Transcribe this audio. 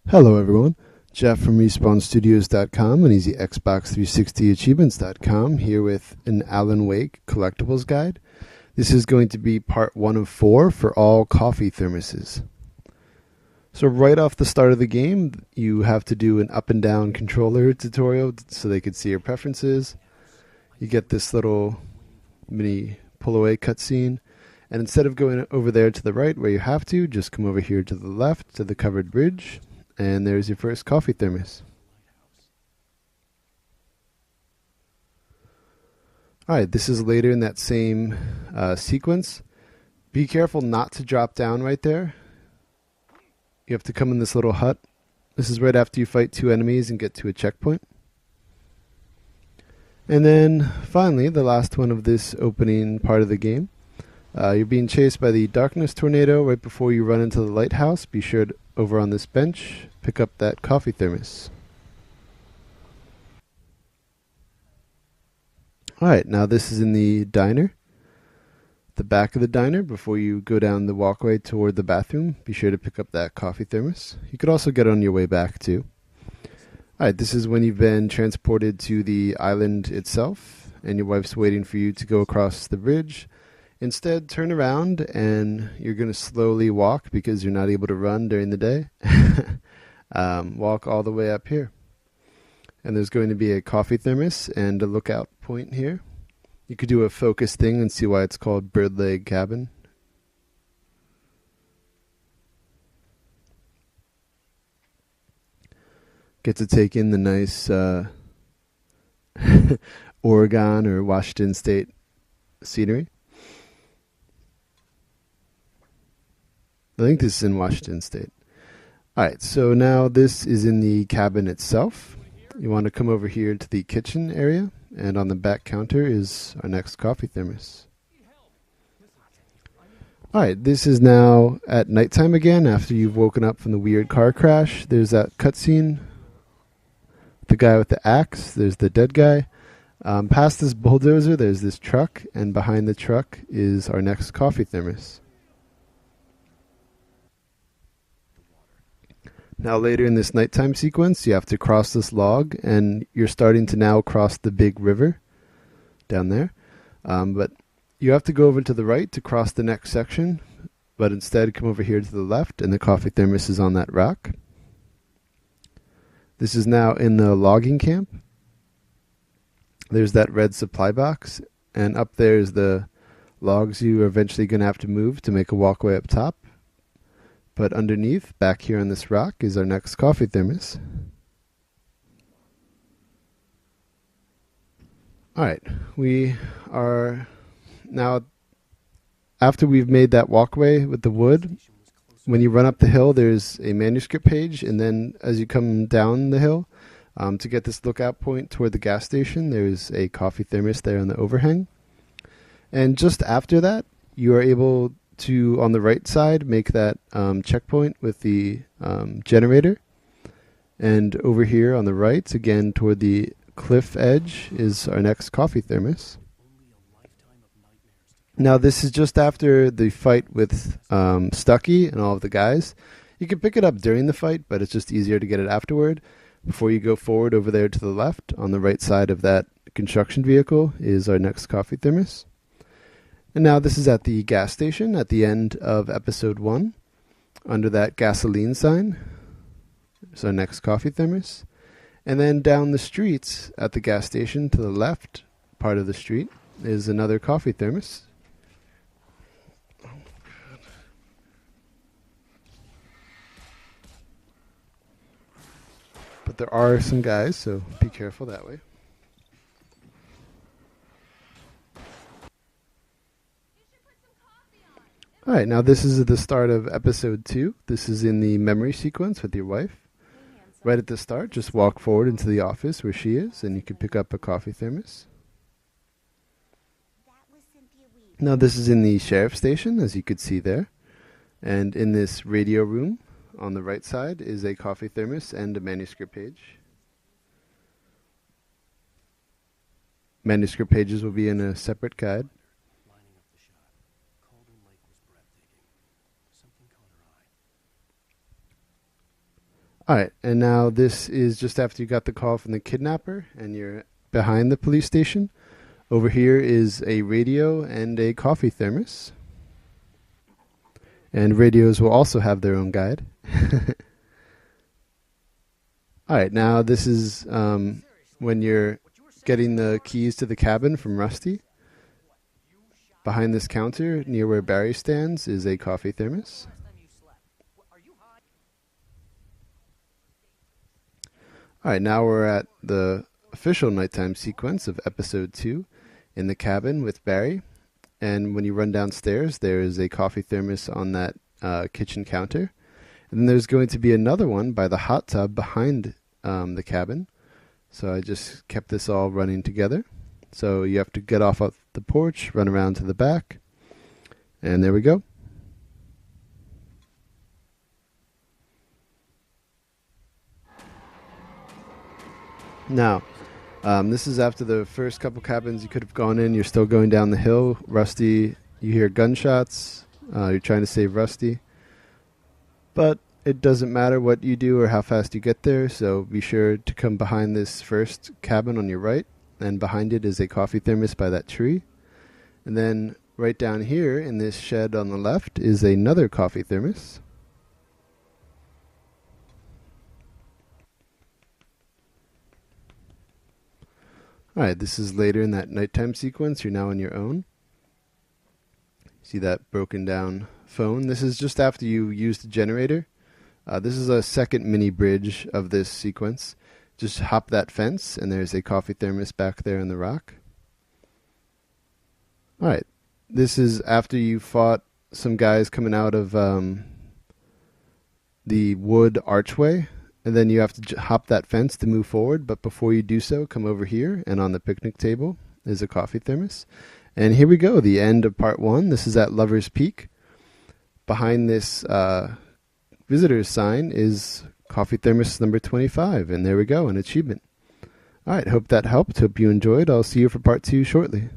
Hello everyone, Jeff from RespawnStudios.com and EasyXbox360Achievements.com here with an Alan Wake collectibles guide. This is going to be part 1 of 4 for all coffee thermoses. So right off the start of the game, you have to do an up and down controller tutorial so they could see your preferences. You get this little mini pull away cutscene. And instead of going over there to the right where you have to, just come over here to the left to the covered bridge. And there's your first coffee thermos. Alright, this is later in that same sequence. Be careful not to drop down right there. You have to come in this little hut. This is right after you fight 2 enemies and get to a checkpoint. And then finally, the last one of this opening part of the game. You're being chased by the darkness tornado right before you run into the lighthouse. Be sure to, over on this bench, pick up that coffee thermos. Alright, now this is in the diner. The back of the diner, before you go down the walkway toward the bathroom, be sure to pick up that coffee thermos. You could also get on your way back too. Alright, this is when you've been transported to the island itself, and your wife's waiting for you to go across the bridge. Instead, turn around and you're going to slowly walk because you're not able to run during the day. Walk all the way up here. And there's going to be a coffee thermos and a lookout point here. You could do a focus thing and see why it's called Bird Leg Cabin. Get to take in the nice Oregon or Washington State scenery. I think this is in Washington State. Alright, so now this is in the cabin itself. You want to come over here to the kitchen area, and on the back counter is our next coffee thermos. Alright, this is now at nighttime again after you've woken up from the weird car crash. There's that cutscene. The guy with the axe, there's the dead guy. Past this bulldozer, there's this truck, and behind the truck is our next coffee thermos. Now later in this nighttime sequence, you have to cross this log, and you're starting to now cross the big river down there. But you have to go over to the right to cross the next section, but instead come over here to the left, and the coffee thermos is on that rock. This is now in the logging camp. There's that red supply box, and up there is the logs you are eventually going to have to move to make a walkway up top. But underneath, back here on this rock, is our next coffee thermos. Alright, we are now, after we've made that walkway with the wood, when you run up the hill, there's a manuscript page, and then as you come down the hill, to get this lookout point toward the gas station, there's a coffee thermos there on the overhang. And just after that, you are able to, on the right side, make that checkpoint with the generator. And over here on the right, again toward the cliff edge, is our next coffee thermos. Now this is just after the fight with Stucky and all of the guys. You can pick it up during the fight, but it's just easier to get it afterward. Before you go forward, over there to the left, on the right side of that construction vehicle, is our next coffee thermos. And now this is at the gas station at the end of episode 1. Under that gasoline sign is our next coffee thermos. And then down the streets at the gas station to the left part of the street is another coffee thermos. But there are some guys, so be careful that way. Alright, now this is at the start of episode 2. This is in the memory sequence with your wife. Right at the start, just walk forward into the office where she is, and you can pick up a coffee thermos. Now this is in the sheriff's station, as you could see there. And in this radio room, on the right side, is a coffee thermos and a manuscript page. Manuscript pages will be in a separate guide. Alright, and now this is just after you got the call from the kidnapper and you're behind the police station. Over here is a radio and a coffee thermos. And radios will also have their own guide. Alright, now this is when you're getting the keys to the cabin from Rusty. Behind this counter, near where Barry stands, is a coffee thermos. Alright, now we're at the official nighttime sequence of episode 2 in the cabin with Barry. And when you run downstairs, there is a coffee thermos on that kitchen counter. And then there's going to be another one by the hot tub behind the cabin. So I just kept this all running together. So you have to get off of the porch, run around to the back, and there we go. Now, this is after the first couple cabins you could have gone in. You're still going down the hill. Rusty, you hear gunshots. You're trying to save Rusty. But it doesn't matter what you do or how fast you get there, so be sure to come behind this first cabin on your right. And behind it is a coffee thermos by that tree. And then right down here in this shed on the left is another coffee thermos. Alright, this is later in that nighttime sequence. You're now on your own. See that broken down phone? This is just after you use the generator. This is a second mini bridge of this sequence. Just hop that fence, and there's a coffee thermos back there in the rock. Alright, this is after you fought some guys coming out of the wood archway, and then you have to hop that fence to move forward, but before you do so, come over here, and on the picnic table is a coffee thermos. And here we go, the end of part 1. This is at Lover's Peak. Behind this visitor's sign is coffee thermos number 25, and there we go, an achievement. Alright, hope that helped. Hope you enjoyed. I'll see you for part 2 shortly.